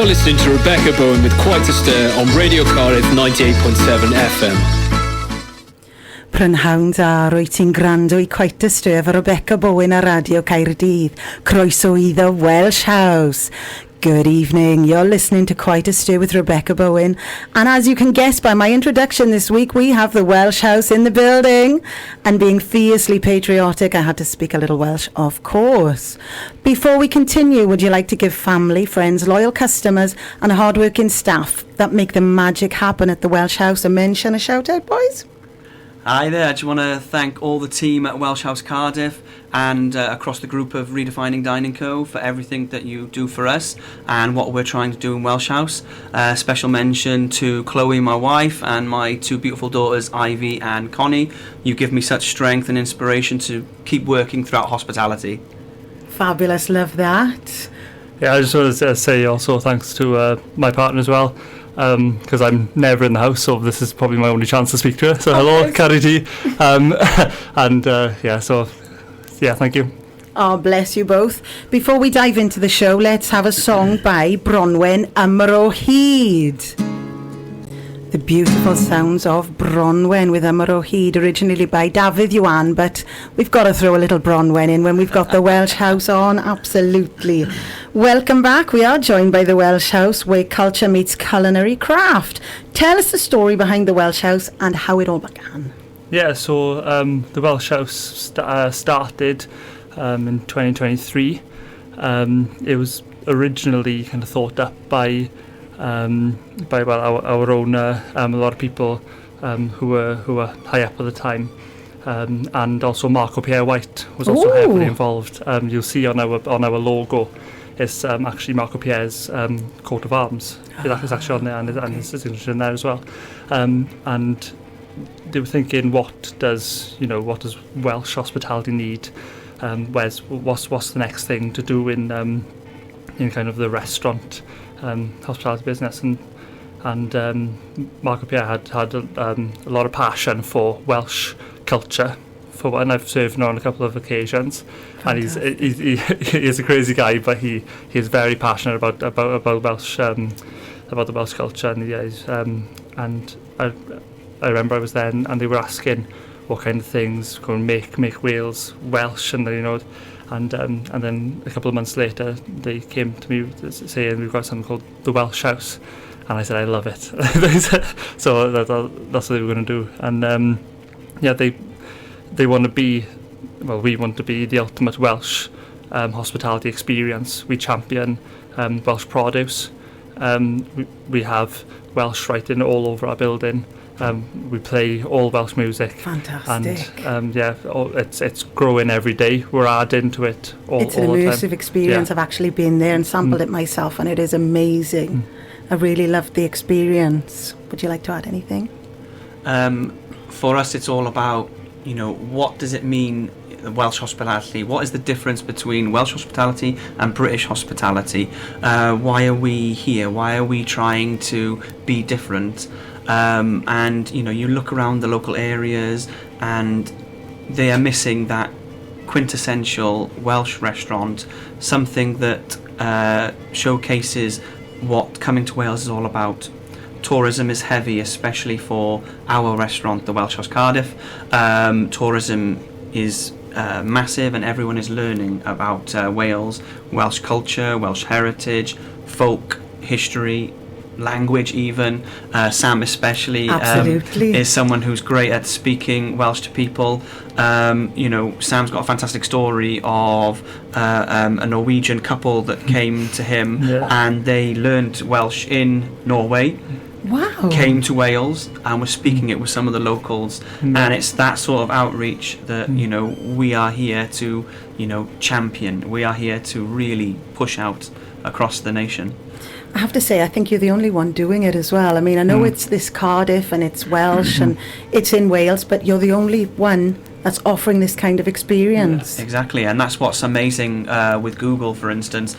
You're listening to Rebecca Bowen with Quite a Stir on Radio Cardiff 98.7 FM. Prynhawn da, rwy ti'n gwrando I Quite a Stir efo Rebecca Bowen ar Radio Caerdydd. Croeso iddo Welsh House. Good evening, you're listening to Quite a Stir with Rebecca Bowen, and as you can guess by my introduction this week, we have the Welsh House in the building, and being fiercely patriotic, I had to speak a little Welsh, of course. Before we continue, would you like to give family, friends, loyal customers and hard-working staff that make the magic happen at the Welsh House a mention, a shout-out, boys? Hi there, I just want to thank all the team at Welsh House Cardiff and across the group of Redefining Dining Co. for everything that you do for us and what we're trying to do in Welsh House. Special mention to Chloe, my wife, and my two beautiful daughters, Ivy and Connie. You give me such strength and inspiration to keep working throughout hospitality. Fabulous, love that. Yeah, I just wanted to say also thanks to my partner as well, because I'm never in the house, so this is probably my only chance to speak to her. So hello, Carrie G. Thank you. Oh, bless you both. Before we dive into the show, let's have a song by Bronwen Ymro Hyd. The beautiful sounds of Bronwen with Ymro Hyd, originally by David Yuan, but we've got to throw a little Bronwen in when we've got the Welsh House on, absolutely. Welcome back. We are joined by the Welsh House, where culture meets culinary craft. Tell us the story behind the Welsh House and how it all began. Yeah, so the Welsh House started in 2023. It was originally kind of thought up by our owner, a lot of people who were high up at the time, and also Marco Pierre White was also heavily involved. You'll see on our logo, it's actually Marco Pierre's coat of arms. That is actually on there, and his signature in there as well. And they were thinking, what does Welsh hospitality need? What's the next thing to do in kind of the restaurant hospitality business? And Marco Pierre had a lot of passion for Welsh culture, and I've served him on a couple of occasions. Fantastic. And he's a crazy guy, but he is very passionate about Welsh about the Welsh culture, and I remember I was there and they were asking what kind of things going to make Wales Welsh, and and then a couple of months later they came to me saying we've got something called the Welsh House, and I said I love it. So that's what they were going to do, and they want to be, well, we want to be the ultimate Welsh hospitality experience. We champion Welsh produce. We have Welsh writing all over our building. We play all Welsh music. Fantastic. And it's growing every day. We're adding to it all the time. It's an immersive experience. Yeah. I've actually been there and sampled it myself, and it is amazing. I really loved the experience. Would you like to add anything? For us, it's all about, what does it mean, Welsh hospitality? What is the difference between Welsh hospitality and British hospitality? Why are we here? Why are we trying to be different? And you look around the local areas and they are missing that quintessential Welsh restaurant, something that showcases what coming to Wales is all about. Tourism is heavy, especially for our restaurant, the Welsh House Cardiff. Tourism is massive, and everyone is learning about Wales, Welsh culture, Welsh heritage, folk, history, language even. Sam especially is someone who's great at speaking Welsh to people. Sam's got a fantastic story of a Norwegian couple that came to him and they learned Welsh in Norway. Wow. Came to Wales and was speaking it with some of the locals, and it's that sort of outreach that we are here to champion. We are here to really push out across the nation. I have to say, I think you're the only one doing it as well. I mean, I know it's this Cardiff and it's Welsh and it's in Wales, but you're the only one that's offering this kind of experience. Yeah, exactly, and that's what's amazing with Google, for instance.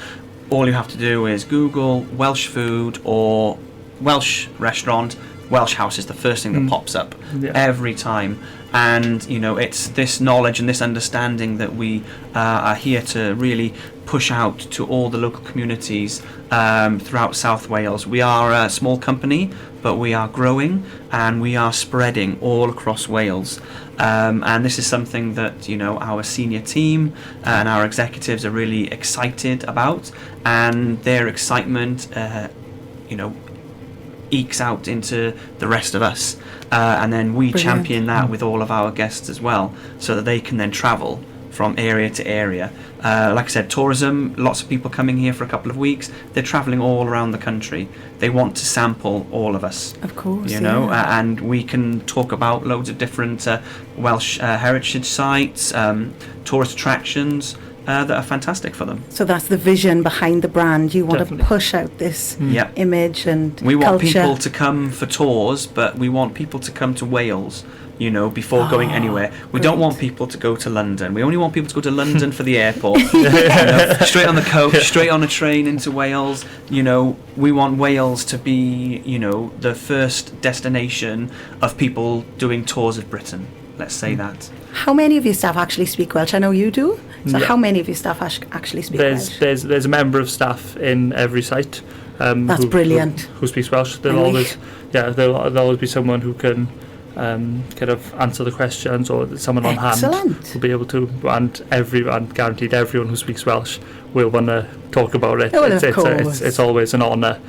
All you have to do is Google Welsh food or Welsh restaurant. Welsh House is the first thing that pops up every time. And, it's this knowledge and this understanding that we are here to really push out to all the local communities throughout South Wales. We are a small company, but we are growing and we are spreading all across Wales. And this is something that, you know, our senior team and our executives are really excited about, and their excitement, you know, ekes out into the rest of us. And then we champion that with all of our guests as well, so that they can then travel from area to area. Like I said, tourism, lots of people coming here for a couple of weeks. They're travelling all around the country. They want to sample all of us. Of course, you know, and we can talk about loads of different Welsh heritage sites, tourist attractions that are fantastic for them. So that's the vision behind the brand. You want Definitely. to push out this image and we want culture. people to come for tours, but we want people to come to Wales, you know, before going anywhere. We don't want people to go to London. We only want people to go to London for the airport. You know, straight on the coach, straight on a train into Wales. You know, we want Wales to be, you know, the first destination of people doing tours of Britain. Let's say that. How many of your staff actually speak Welsh? I know you do. So how many of your staff actually speak Welsh? There's a member of staff in every site. That's brilliant. Who speaks Welsh? There'll always be someone who can kind of answer the questions, or someone on hand will be able to, and guaranteed everyone who speaks Welsh will want to talk about it. It's always an honour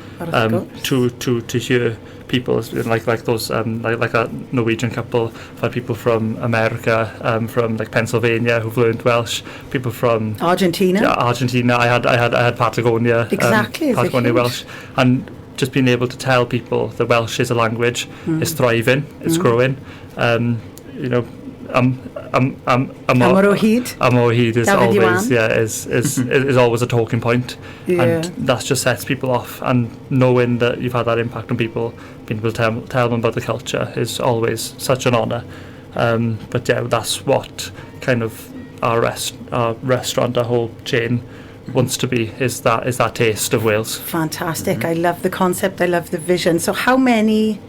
to hear people like those like a Norwegian couple. I've had people from America, from like Pennsylvania who've learned Welsh. People from Argentina. I had Patagonia. Patagonia Welsh, and just being able to tell people that Welsh is a language, is thriving, it's growing. You know, Amor o hyd is always is always a talking point, and that just sets people off. And knowing that you've had that impact on people, being able to tell them about the culture is always such an honour. But yeah, that's what kind of our restaurant, our whole chain wants to be, is that taste of Wales. Fantastic. I love the concept, I love the vision. So how many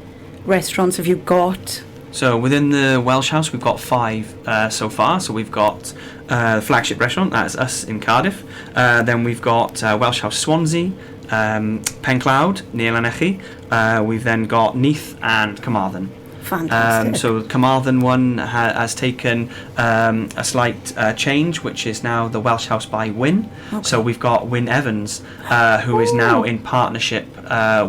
restaurants have you got? So within the Welsh House, we've got 5 so far. So we've got the flagship restaurant, that's us in Cardiff. Then we've got Welsh House Swansea, Pencloud, near Lanarchi. We've then got Neath and Carmarthen. Fantastic. So the Carmarthen one has taken a slight change, which is now the Welsh House by Wyn. Okay. So we've got Wyn Evans, who is now in partnership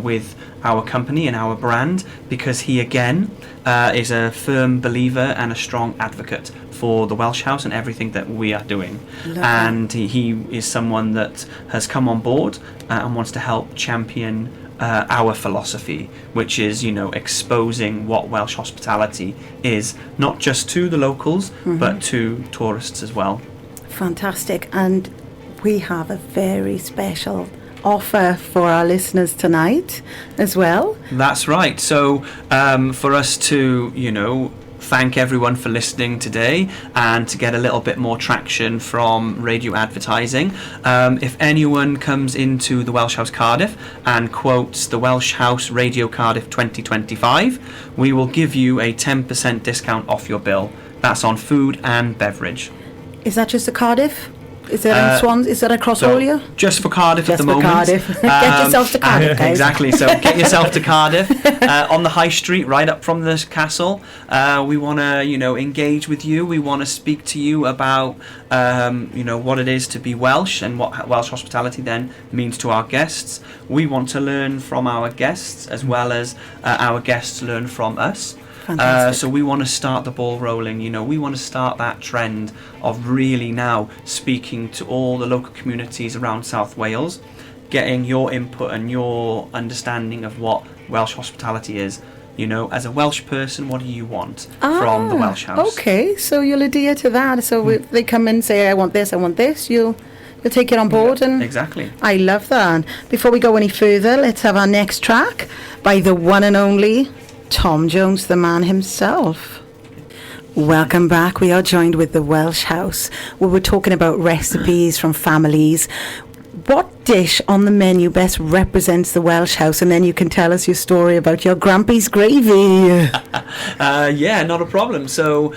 with our company and our brand, because he again is a firm believer and a strong advocate for the Welsh House and everything that we are doing. And he is someone that has come on board and wants to help champion our philosophy, which is, you know, exposing what Welsh hospitality is, not just to the locals, but to tourists as well. Fantastic. And we have a very special offer for our listeners tonight as well. That's right. So for us to, you know, thank everyone for listening today, and to get a little bit more traction from radio advertising, if anyone comes into the Welsh House Cardiff and quotes the Welsh House Radio Cardiff 2025, we will give you a 10% discount off your bill. That's on food and beverage. Is that just a Cardiff? Is that in Swans? Is that across all you? Just for Cardiff at the moment. Cardiff. Get yourself to Cardiff, guys. Exactly. So get yourself to Cardiff on the high street, right up from the castle. We want to, you know, engage with you. We want to speak to you about, you know, what it is to be Welsh and what Welsh hospitality then means to our guests. We want to learn from our guests as well as our guests learn from us. So we want to start the ball rolling, you know, we want to start that trend of really now speaking to all the local communities around South Wales, getting your input and your understanding of what Welsh hospitality is. You know, as a Welsh person, what do you want from the Welsh House? Okay, so you'll adhere to that. So if they come and say, I want this, you'll take it on board. And exactly. I love that. Before we go any further, let's have our next track by the one and only Tom Jones, the man himself. Welcome back. We are joined with the Welsh House, where we're talking about recipes from families. What dish on the menu best represents the Welsh House? And then you can tell us your story about your Grampy's gravy. Yeah, not a problem. So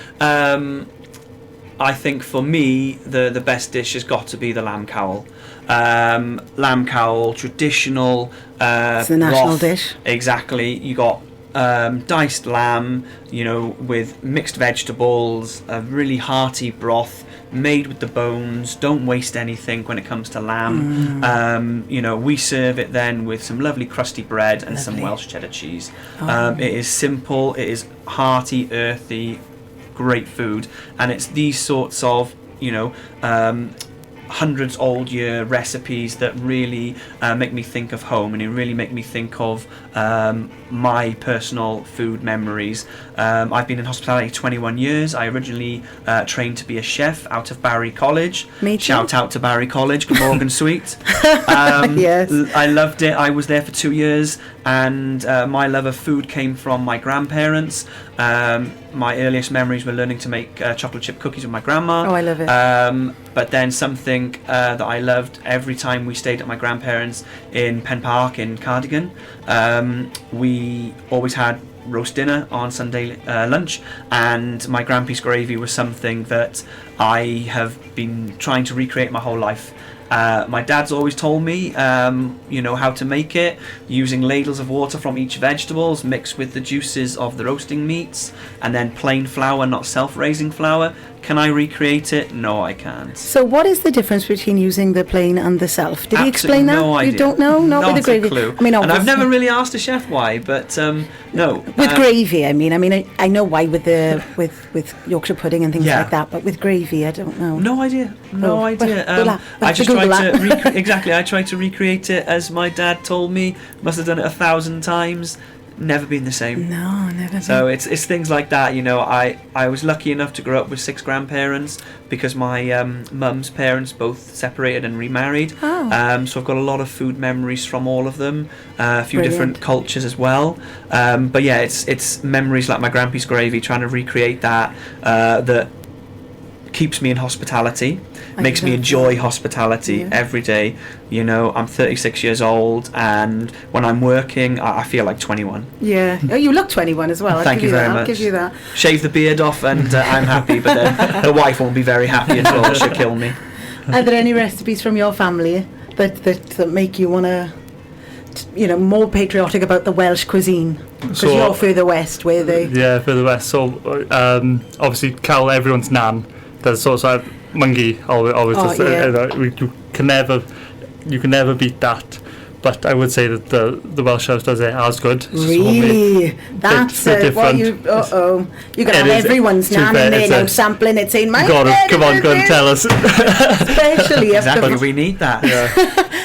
I think for me, the best dish has got to be the lamb cowl. Lamb cowl, traditional. It's the national broth. dish. Exactly. You got diced lamb, with mixed vegetables, a really hearty broth made with the bones. Don't waste anything when it comes to lamb. We serve it then with some lovely crusty bread and some Welsh cheddar cheese. It is simple, it is hearty, earthy, great food, and it's these sorts of hundreds old year recipes that really make me think of home, and it really make me think of my personal food memories. I've been in hospitality 21 years. I originally trained to be a chef out of Barry College. Me too. Shout out to Barry College, Glamorgan Suite. Yes. I loved it. I was there for 2 years, and my love of food came from my grandparents. My earliest memories were learning to make chocolate chip cookies with my grandma. Oh, I love it. But then something that I loved every time we stayed at my grandparents in Pen Park in Cardigan, we always had roast dinner on Sunday lunch, and my grandpiece gravy was something that I have been trying to recreate my whole life. My dad's always told me, how to make it, using ladles of water from each vegetables mixed with the juices of the roasting meats, and then plain flour, not self-raising flour. Can I recreate it? No, I can't. So what is the difference between using the plain and the self? Did he explain that? No idea. You don't know? Not with the gravy. A clue. I mean, and I've never really asked a chef why, but no. With gravy, I know why with the with Yorkshire pudding and things Yeah. like that, but with gravy, I don't know. No idea. No Oh, idea. we'll I just Google tried that. to exactly. I tried to recreate it as my dad told me. Must have done it 1,000 times. Never been the same. No, never. So it's things like that. I was lucky enough to grow up with 6 grandparents because my mum's parents both separated and remarried. Oh. So I've got a lot of food memories from all of them. A few Brilliant. different cultures as well. But yeah, it's memories like my grandpiece gravy, trying to recreate that that keeps me in hospitality, makes me enjoy hospitality every day. I'm 36 years old, and when I'm working, I feel like 21. Yeah. Oh, you look 21 as well. Thank you very much. I'll give you that. Shave the beard off, and I'm happy, but then the wife won't be very happy at all. She'll kill me. Are there any recipes from your family that make you want to, more patriotic about the Welsh cuisine? Because So- you're further west, where they... Yeah, further west. So obviously, Cal, everyone's nan. There's sort of mungy always. Oh, yeah. You can never beat that. But I would say that the Welsh house does it as good. It's just Really? That's bit what different. you... Uh-oh. You're going to It have is, everyone's to be nan fair, in there it's now a- sampling it, saying, my Go on, God, tell us. Especially Exactly, up we need that.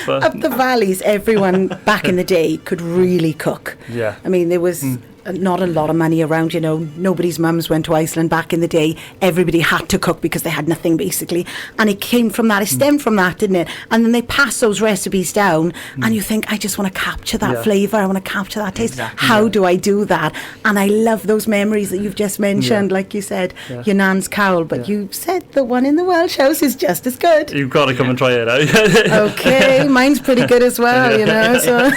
up the valleys, everyone back in the day could really cook. Yeah. I mean, there was not a lot of money around, nobody's mums went to Iceland back in the day. Everybody had to cook because they had nothing, basically. And it came from that, it stemmed from that, didn't it? And then they pass those recipes down, and you think, I just want to capture that flavour, I want to capture that taste. Exactly. How do I do that? And I love those memories that you've just mentioned, like you said, your nan's cowl, but you said the one in the Welsh house is just as good. You've got to come and try it out. Okay, mine's pretty good as well, so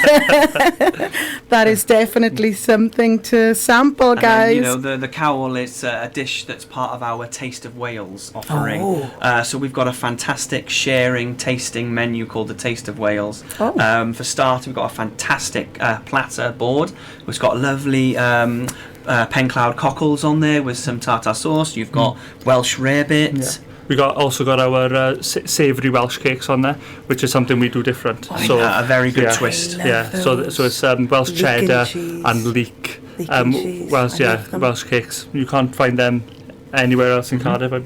that is definitely something to sample, guys. And then, the cowl is a dish that's part of our Taste of Wales offering. So we've got a fantastic sharing tasting menu called the Taste of Wales. For start, we've got a fantastic platter board. It's got lovely Pencloud cockles on there with some tartar sauce. You've got Welsh rarebit. We also got our savoury Welsh cakes on there, which is something we do different. A very good twist. Love So it's Welsh Leek cheddar and cheese. and leek. Leek and cheese. Welsh, I love them. Welsh cakes. You can't find them anywhere else in Cardiff.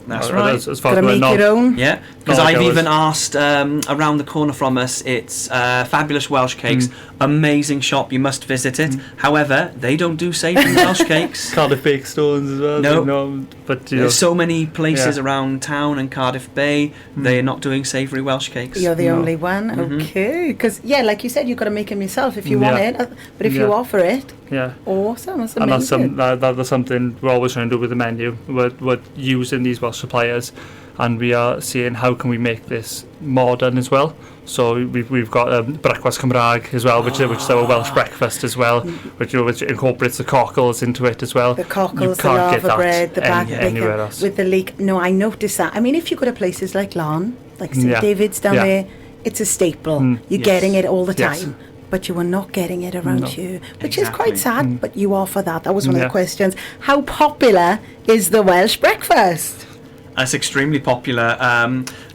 That's right. As far Gotta as make I know. your own. Yeah, because Not like I've ours. even asked around the corner from us, it's Fabulous Welsh Cakes, amazing shop, you must visit it. However, they don't do savoury Welsh cakes. Cardiff Bake Stones as well. No. But There's so many places Yeah. around town and Cardiff Bay, they are not doing savoury Welsh cakes. You're the only one, okay? Because like you said, you've got to make them yourself if you want it. But if you offer it, yeah. awesome. That's And amazing. that's something we're always trying to do with the menu. We're using these Welsh suppliers, and we are seeing how can we make this modern as well. So we've got breakfast Cymraeg as well, which is our Welsh breakfast as well, which incorporates the cockles into it as well. The cockles, you the can't get lava that bread, the back anywhere else. with the leek. No, I noticed that. I mean, if you go to places like Larne, like St Yeah. David's down Yeah. there, it's a staple. You're Yes. getting it all the Yes. time. But you are not getting it around No. here, which Exactly. is quite sad, but you offer that. That was one of the Yeah. questions. How popular is the Welsh breakfast? It's extremely popular.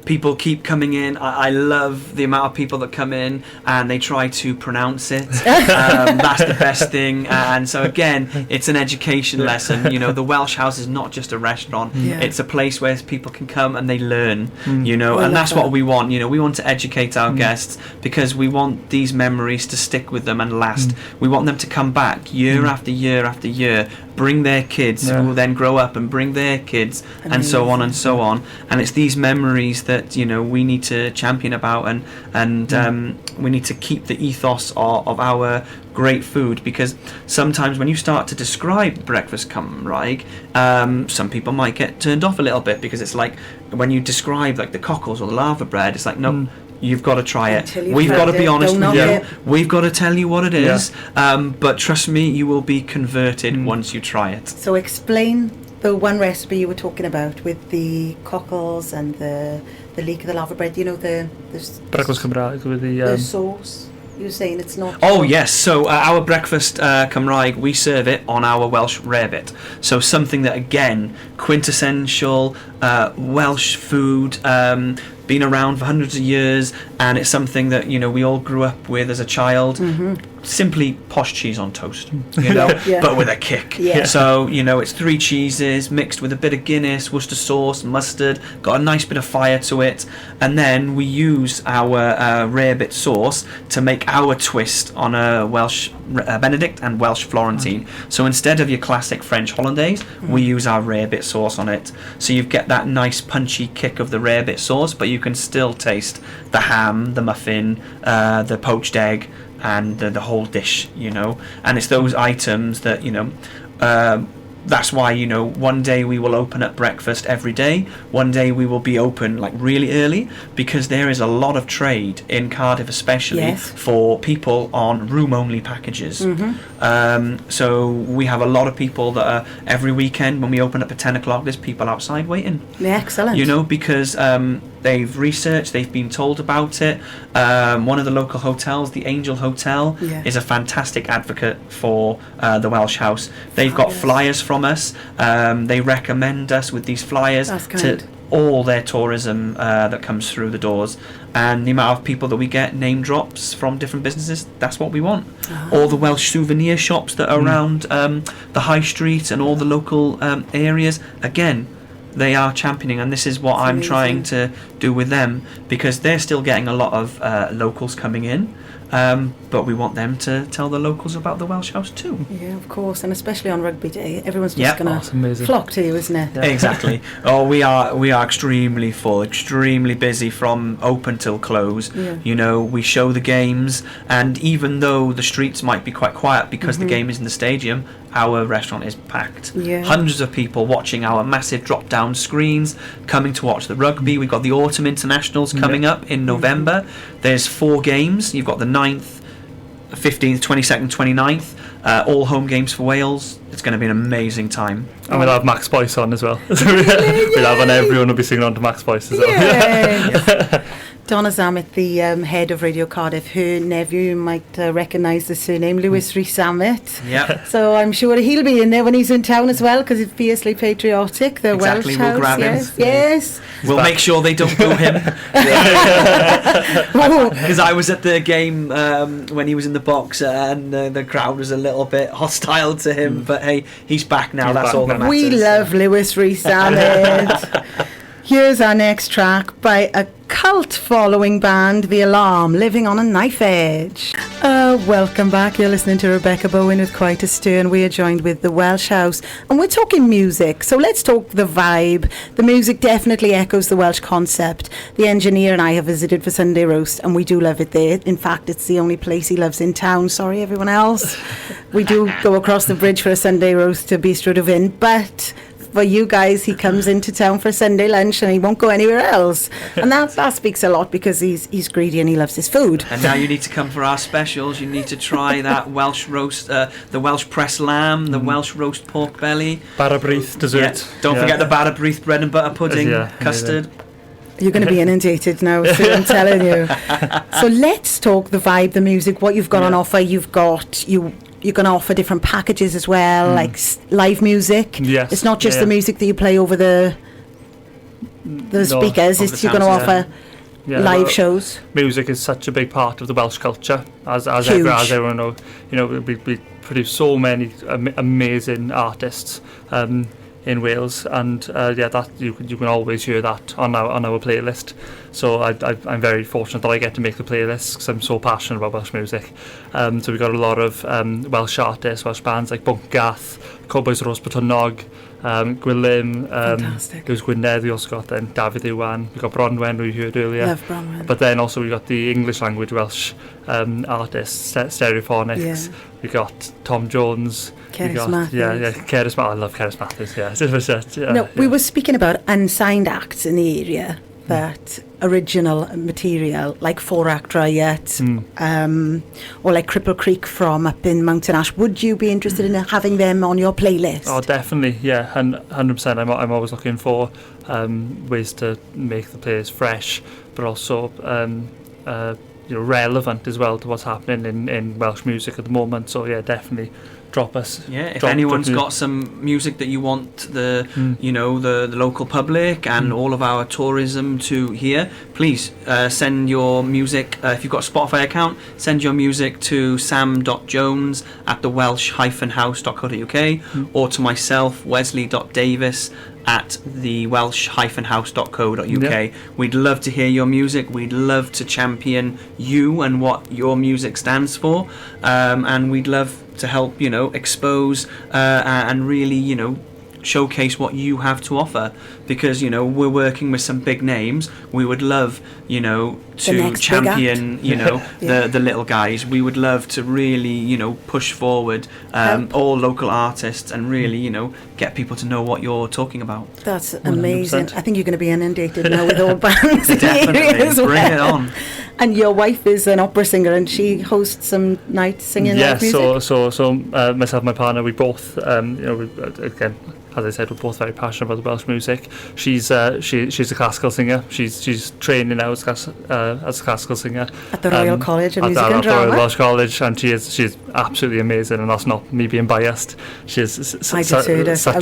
People keep coming in. I love the amount of people that come in and they try to pronounce it. That's the best thing. And so again, it's an education lesson. You know, the Welsh House is not just a restaurant. Yeah. It's a place where people can come and they learn. You know, Oh, I and love that's that. what we want. You know, we want to educate our guests because we want these memories to stick with them and last. We want them to come back year after year after year, bring their kids Yeah. who will then grow up and bring their kids, and so on and so on. And it's these memories that, you know, we need to champion about, and we need to keep the ethos of our great food, because sometimes when you start to describe breakfast Cymraeg, some people might get turned off a little bit, because it's like when you describe like the cockles or the lava bread, it's like, no, you've got to try it. Until you've We've got to tried be it, honest don't with knock you. it. We've got to tell you what it is. But trust me, you will be converted once you try it. So explain the one recipe you were talking about with the cockles and the leek of the lava bread. You know, the Breakfast Cymraeg with the the sauce. You were saying it's not. Oh yes, so our breakfast Cymraeg, we serve it on our Welsh rarebit. So something that, again, quintessential Welsh food, been around for hundreds of years, and it's something that, you know, we all grew up with as a child. Simply posh cheese on toast, you know, Yeah. but with a kick. Yeah. So, you know, it's 3 cheeses mixed with a bit of Guinness, Worcester sauce, mustard, got a nice bit of fire to it, and then we use our rarebit sauce to make our twist on a Welsh Benedict and Welsh Florentine. So instead of your classic French hollandaise, we use our rarebit sauce on it. So you get that nice punchy kick of the rarebit sauce, but you can still taste the ham, the muffin, the poached egg, and the whole dish, you know. And it's those items that, you know, that's why, you know, one day we will open up breakfast every day, one day we will be open like really early, because there is a lot of trade in Cardiff, especially Yes. for people on room only packages. So we have a lot of people that are, every weekend when we open up at 10 o'clock, there's people outside waiting, Yeah, excellent. you know, because they've researched, they've been told about it. One of the local hotels, the Angel Hotel, Yeah. is a fantastic advocate for the Welsh House. They've got Fabulous. flyers from us. They recommend us with these flyers That's to kind. all their tourism that comes through the doors. And the amount of people that we get, name drops from different businesses, that's what we want. All the Welsh souvenir shops that are around the high street and all the local areas, again, they are championing, and this is what I'm amazing. trying to do with them, because they're still getting a lot of locals coming in, but we want them to tell the locals about the Welsh House too. Yeah, of course, and especially on Rugby Day, everyone's just Yeah. going That's amazing. to flock to you, isn't it? Yeah. Exactly. Oh, we are extremely full, extremely busy from open till close. Yeah. You know, we show the games, and even though the streets might be quite quiet because the game is in the stadium, our restaurant is packed. Yeah. Hundreds of people watching our massive drop-down screens, coming to watch the rugby. We've got the autumn internationals coming up in November. There's 4 games. You've got the 9th, 15th, 22nd, 29th. All home games for Wales. It's going to be an amazing time. And we'll have Max Boyce on as well. We'll have, and everyone will be singing on to Max Boyce as well. Yeah. Donna Zammit, the head of Radio Cardiff, her nephew, you might recognise the surname, Lewis Rhys Zammit. Yeah. So I'm sure he'll be in there when he's in town as well, because he's fiercely patriotic. The Exactly, Welsh we'll House, grab him. yes, yes. We'll make sure they don't boo him. Oh, Because I was at the game when he was in the box, and the crowd was a little bit hostile to him. But hey, he's back now. He's That's back all that now. matters. we love Lewis Rhys Zammit. Here's our next track by a cult following band, The Alarm, Living on a Knife Edge. Welcome back. You're listening to Rebecca Bowen with Quite a Stir, and we are joined with the Welsh House, and we're talking music. So let's talk the vibe. The music definitely echoes the Welsh concept. The engineer and I have visited for Sunday roast, and we do love it there. In fact, it's the only place he loves in town. Sorry, everyone else. We do go across the bridge for a Sunday roast to Bistro Dovin, but for you guys, he comes into town for a Sunday lunch and he won't go anywhere else. And that speaks a lot because he's greedy and he loves his food. And now you need to come for our specials. You need to try that Welsh roast, the Welsh pressed lamb, the Welsh roast pork belly. Barabrith dessert. Yeah. Don't forget the Barabrith bread and butter pudding, custard. Amazing. You're going to be inundated now, so I'm telling you. So let's talk the vibe, the music, what you've got on offer. You're going to offer different packages as well, like live music. Yes. It's not just the music that you play over the speakers. You're going to offer live shows. Music is such a big part of the Welsh culture, as everyone knows. You know, we produce so many amazing artists in Wales, and that you can always hear that on our playlist. So I'm very fortunate that I get to make the playlist because I'm so passionate about Welsh music. So we've got a lot of Welsh artists, Welsh bands like Bwncath, Cowboys Ros Botwnog, Gwilym, there's Gwynedd. We also got then David Iwan, we've got Bronwen who you heard earlier. Love Bronwen. But then also we've got the English language Welsh artists, Stereophonics. Yeah. We've got Tom Jones. Cerys Matthews. Cerys Matthews. I love Cerys Matthews, We were speaking about unsigned acts in the area, that original material, like 4-Act Riot, or like Cripple Creek from up in Mountain Ash. Would you be interested in having them on your playlist? Oh, definitely, yeah, 100%. I'm always looking for ways to make the playlist fresh, but also relevant as well to what's happening in Welsh music at the moment. So yeah, definitely drop us. Yeah, if anyone's got some music that you want the local public and all of our tourism to hear, please send your music. If you've got a Spotify account, send your music to sam.jones@thewelsh-house.co.uk or to myself, wesley.davis at the welsh-house.co.uk. We'd love to hear your music. We'd love to champion you and what your music stands for, and we'd love to help expose and really showcase what you have to offer, because we're working with some big names. We would love to champion the little guys. We would love to really push forward all local artists and really get people to know what you're talking about. That's amazing. 100%. I think you're going to be inundated now with all bands. Definitely, bring it on. And your wife is an opera singer, and she hosts some nights singing live music. So myself and my partner, we both again, as I said, we're both very passionate about the Welsh music. She's a classical singer. She's training now as a classical singer at the Royal College of Music and Drama. At the Royal Welsh College, and she's absolutely amazing. And that's not me being biased. She's such a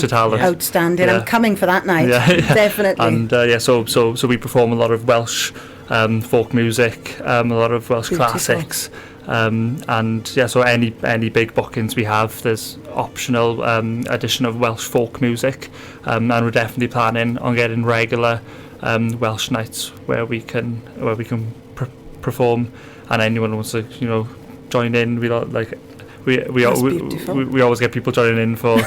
talent. Outstanding. Yeah. I'm coming for that night. Definitely. And so we perform a lot of Welsh folk music, a lot of Welsh classics. So any big bookings we have, there's optional addition of Welsh folk music, and we're definitely planning on getting regular Welsh nights where we can perform, and anyone wants to join in. We always get people joining in for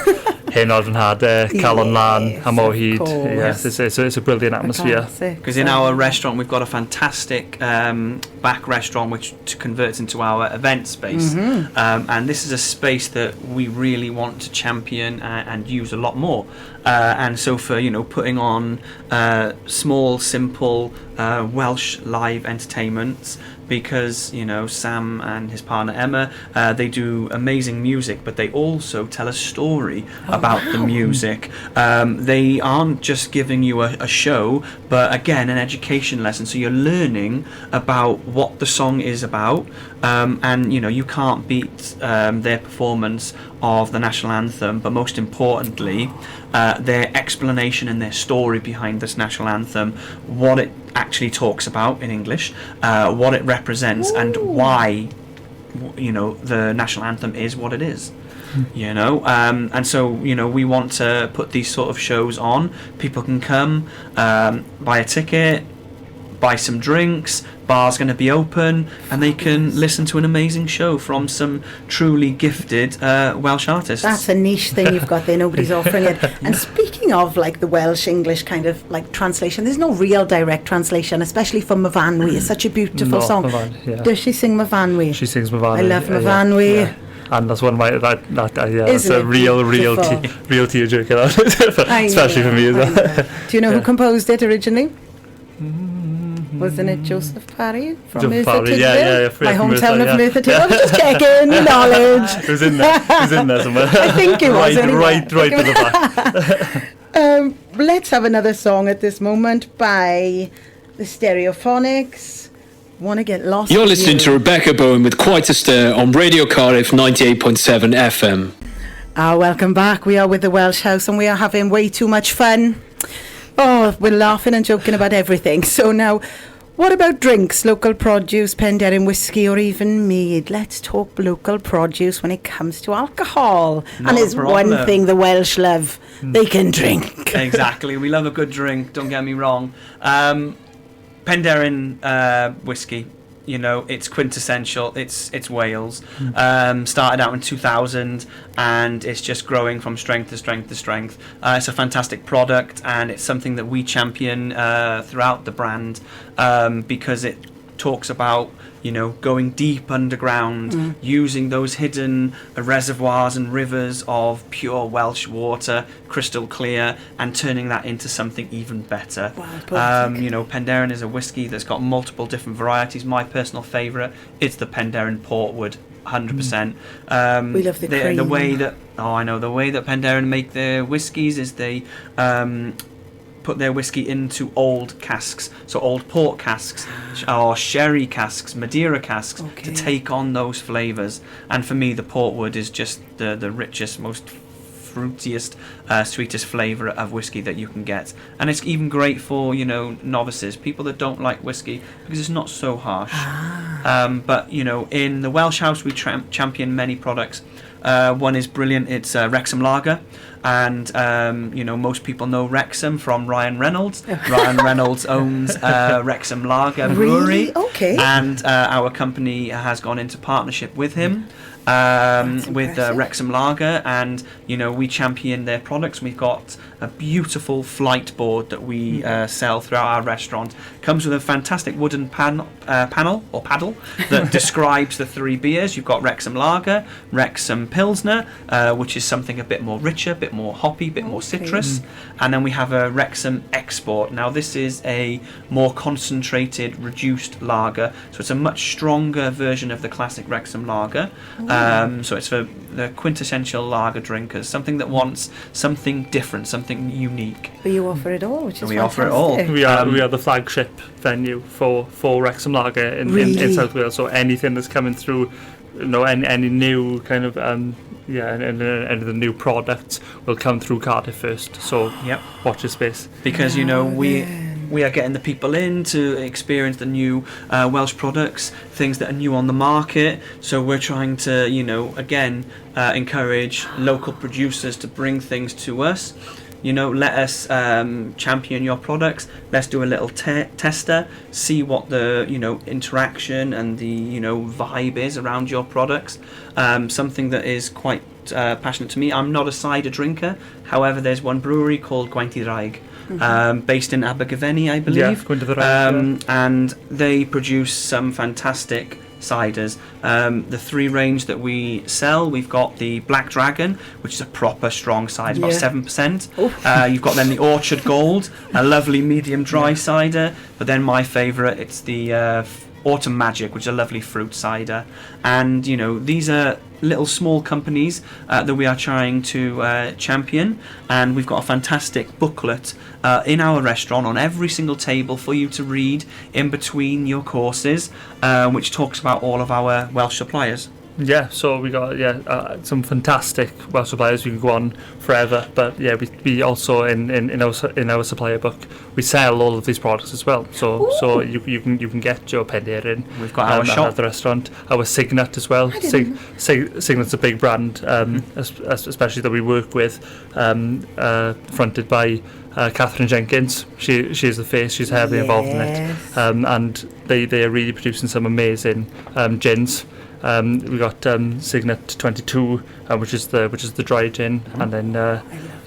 Hynod and Harder, Calon Lan, Hamohid. Yes, it's a brilliant atmosphere. Because in our restaurant we've got a fantastic back restaurant which converts into our event space, and this is a space that we really want to champion and use a lot more. And so for putting on small, simple Welsh live entertainments, because Sam and his partner Emma, they do amazing music, but they also tell a story about the music. They aren't just giving you a show, but again an education lesson. So you're learning about what the song is about, and you can't beat their performance of the national anthem, but most importantly their explanation and their story behind this national anthem, what it actually talks about in English, what it represents, and why the national anthem is what it is. And so we want to put these sort of shows on. People can come, buy a ticket, buy some drinks, bar's going to be open, and they can listen to an amazing show from some truly gifted Welsh artists. That's a niche thing you've got there, nobody's offering it. And speaking of like the Welsh English kind of like translation, there's no real direct translation, especially for Myfanwy. It's such a beautiful song. Does she sing Myfanwy? She sings Myfanwy. I love Myfanwy. and that's one of my yeah, it's Isn't a it real beautiful? real tearjerker, especially for me. I know. Do you know who composed it originally? Wasn't it Joseph Parry from Joseph Merthyr Parry, Tydfil? yeah, My from hometown Merthyr, of yeah. Merthyr Tydfil. I'm just checking your knowledge. It was in there somewhere. I think it was. anyway. right to the back. Let's have another song at this moment by the Stereophonics. Want to get lost. You're with listening you. to Rebecca Bowen with Quite a Stir on Radio Cardiff 98.7 FM. Welcome back. We are with the Welsh House and we are having way too much fun. Oh, we're laughing and joking about everything. So now, what about drinks, local produce, Penderyn whiskey or even mead? Let's talk local produce when it comes to alcohol. Not and a there's problem. one thing the Welsh love. They can drink. Exactly. We love a good drink, don't get me wrong. Penderyn whiskey, you know, it's quintessential. It's Wales. Started out in 2000 and it's just growing from strength to strength to strength. It's a fantastic product and it's something that we champion throughout the brand because it talks about, you know, going deep underground, using those hidden reservoirs and rivers of pure Welsh water, crystal clear, and turning that into something even better. Wow, you know, Penderyn is a whiskey that's got multiple different varieties. My personal favourite is the Penderyn Portwood, 100%. We love the cream. The way that the way that Penderyn make their whiskies is they put their whiskey into old casks, so old port casks or sherry casks, Madeira casks, to take on those flavours. And for me, the Portwood is just the richest, most fruitiest, sweetest flavour of whiskey that you can get. And it's even great for, you know, novices, people that don't like whiskey, because it's not so harsh. But, you know, in the Welsh House, we champion many products. One is brilliant, it's Wrexham Lager. And, you know, most people know Wrexham from Ryan Reynolds. Ryan Reynolds owns Wrexham Lager Brewery. Really? Okay. And our company has gone into partnership with him. With Wrexham Lager, and you know, we champion their products. We've got a beautiful flight board that we sell throughout our restaurant. Comes with a fantastic wooden panel that describes the three beers. You've got Wrexham Lager, Wrexham Pilsner, which is something a bit more richer, a bit more hoppy, a bit more citrus, and then we have a Wrexham Export. Now this is a more concentrated, reduced lager, so it's a much stronger version of the classic Wrexham Lager. So it's for the quintessential lager drinkers, something that wants something different, something unique. But you offer it all, which is We offer it all. fantastic. We are the flagship venue for Wrexham Lager in South Wales. So anything that's coming through, you know, any new kind of and the new products will come through Cardiff first. So watch your space, because you know we are getting the people in to experience the new Welsh products, things that are new on the market. So we're trying to, you know, again, encourage local producers to bring things to us. You know, let us champion your products. Let's do a little tester, see what the, you know, interaction and the, you know, vibe is around your products. Something that is quite passionate to me. I'm not a cider drinker. However, there's one brewery called Gwaentyraig, based in Abergavenny, I believe. Yeah, Gwaentyraig, and they produce some fantastic ciders. The three range that we sell, we've got the Black Dragon, which is a proper strong cider, about 7%. You've got then the Orchard Gold, a lovely medium dry cider. But then my favourite, it's the Autumn Magic, which is a lovely fruit cider. And you know, these are little small companies that we are trying to champion, and we've got a fantastic booklet in our restaurant on every single table for you to read in between your courses, which talks about all of our Welsh suppliers. Yeah, so we got some fantastic Welsh suppliers. We can go on forever, but yeah, we also in our supplier book we sell all of these products as well. So you can get your Penderyn. We've got our shop at the restaurant, our Signet as well. Signet's a big brand, especially that we work with, fronted by Catherine Jenkins. She's the face. She's heavily involved in it, and they are really producing some amazing gins. We got Signet 22, which is the dry gin, and then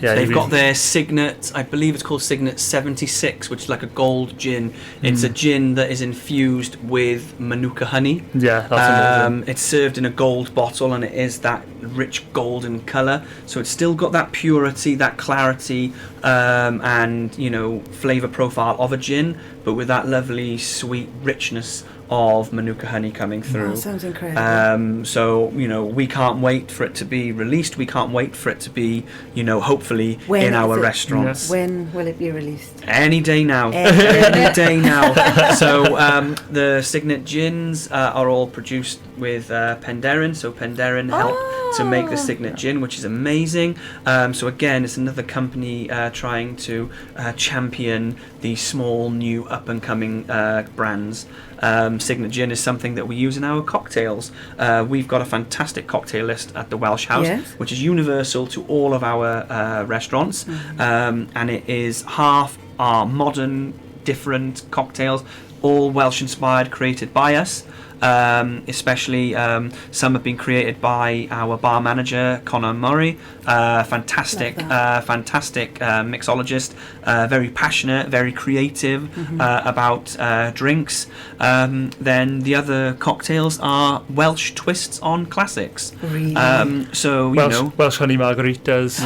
Yeah, They've got their Signet, I believe it's called Signet 76, which is like a gold gin. It's a gin that is infused with Manuka honey. Yeah, that's amazing. It's served in a gold bottle, and it is that rich golden colour. So it's still got that purity, that clarity, and flavour profile of a gin, but with that lovely sweet richness of Manuka honey coming through. That sounds incredible. So we can't wait for it to be released. We can't wait for it to be hopefully in our restaurants. When will it be released? Any day now. Any day now. So the Signet gins are all produced with Penderyn. So Penderyn helped to make the Signet gin, which is amazing. So again, it's another company trying to champion the small, new, up-and-coming brands. Signet gin is something that we use in our cocktails. We've got a fantastic cocktail list at the Welsh House, which is universal to all of our restaurants, and it is half our modern, different cocktails, all Welsh inspired, created by us. Especially some have been created by our bar manager Conor Murray, fantastic mixologist, very passionate, very creative about drinks. Then the other cocktails are Welsh twists on classics. Really? So Welsh honey margaritas.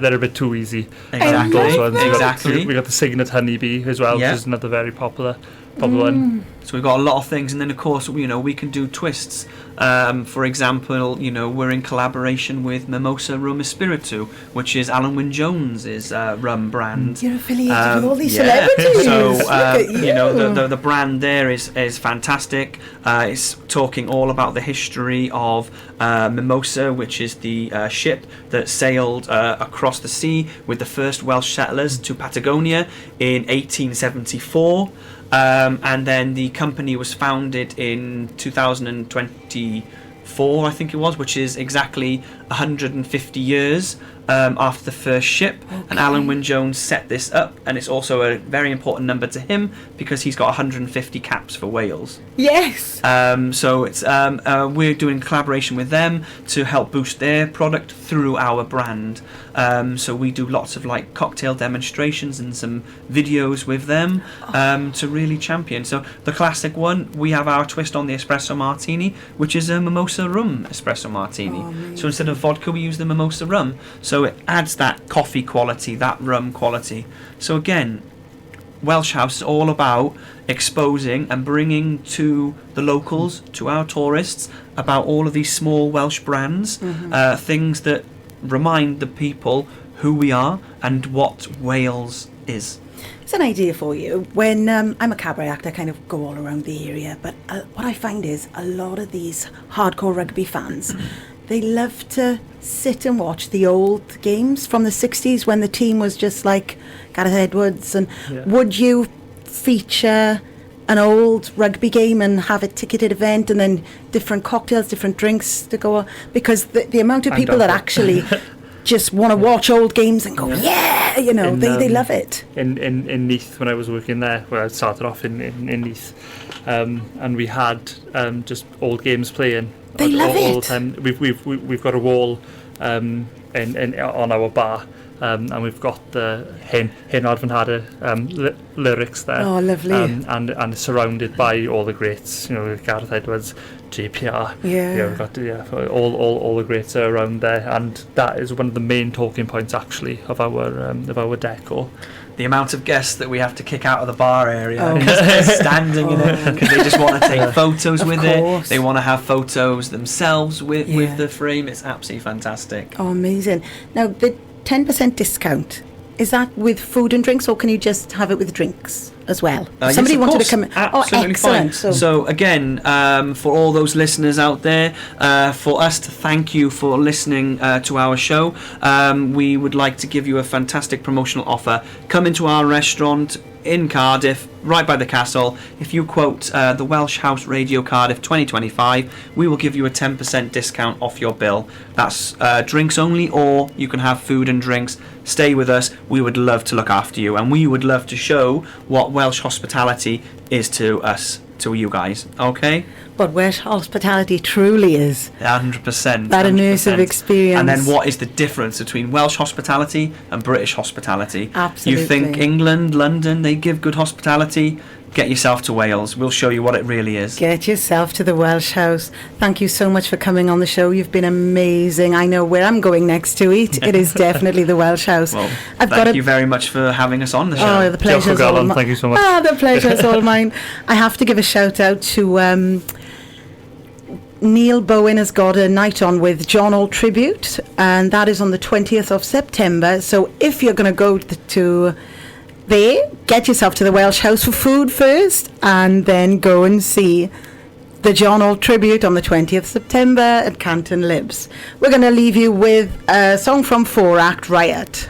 They're a bit too easy. Exactly. Those ones. Exactly. We got the Signet honeybee as well, which is another very popular one. So we've got a lot of things, and then of course we can do twists. For example, we're in collaboration with Mimosa Rum Espiritu, which is Alan Wynne-Jones's rum brand. You're affiliated with all these celebrities. So the brand there is fantastic. It's talking all about the history of Mimosa, which is the ship that sailed across the sea with the first Welsh settlers to Patagonia in 1874. And then the company was founded in 2024, I think it was, which is exactly 150 years after the first ship. And Alan Wynne-Jones set this up, and it's also a very important number to him because he's got 150 caps for Wales. Yes. So it's we're doing collaboration with them to help boost their product through our brand. So we do lots of cocktail demonstrations and some videos with them to really champion. So the classic one, we have our twist on the espresso martini, which is a mimosa rum espresso martini. So instead of vodka, we use the mimosa rum. So it adds that coffee quality, that rum quality. So again, Welsh House is all about exposing and bringing to the locals, to our tourists, about all of these small Welsh brands, things that remind the people who we are and what Wales is. It's an idea for you. When I'm a cabaret actor, I kind of go all around the area, but what I find is a lot of these hardcore rugby fans, they love to sit and watch the old games from the 60s when the team was just like Gareth Edwards. And would you feature an old rugby game and have a ticketed event and then different cocktails, different drinks to go on? Because the amount of people that actually just want to watch old games and go, they love it. In Neath, when I was working there, where I started off in Neath, and we had just old games playing. They love it all the time. We've got a wall on our bar, and we've got the Hen Advan Hada lyrics there. Oh, lovely! And it's surrounded by all the greats. Gareth Edwards, JPR. We've got all the greats are around there, and that is one of the main talking points actually of our decor. The amount of guests that we have to kick out of the bar area because they're standing in it, because they just want to take photos with it. They want to have photos themselves with the frame. It's absolutely fantastic. Oh, amazing. Now, the 10% discount, is that with food and drinks, or can you just have it with drinks as well? Somebody wanted to come in. Absolutely excellent. Fine. So again, for all those listeners out there, for us to thank you for listening to our show, we would like to give you a fantastic promotional offer. Come into our restaurant in Cardiff, right by the castle. If you quote the Welsh House Radio Cardiff 2025, we will give you a 10% discount off your bill. That's drinks only, or you can have food and drinks. Stay with us. We would love to look after you, and we would love to show what Welsh hospitality is to us. to you guys. Okay. But Welsh hospitality truly is 100%. that immersive 100%. experience. And then what is the difference between Welsh hospitality and British hospitality? Absolutely. You think England, London, they give good hospitality? Get yourself to Wales. We'll show you what it really is. Get yourself to the Welsh House. Thank you so much for coming on the show. You've been amazing. I know where I'm going next to eat. It is definitely the Welsh House. Well, thank you very much for having us on the show. Oh, the pleasure's all mine. Thank you so much. The pleasure's all mine. I have to give a shout out to Neil Bowen has got a night on with John All Tribute, and that is on the 20th of September. So if you're going to go to there, get yourself to the Welsh House for food first, and then go and see the John All Tribute on the 20th September at Canton Libs. We're going to leave you with a song from 4 Act Riot.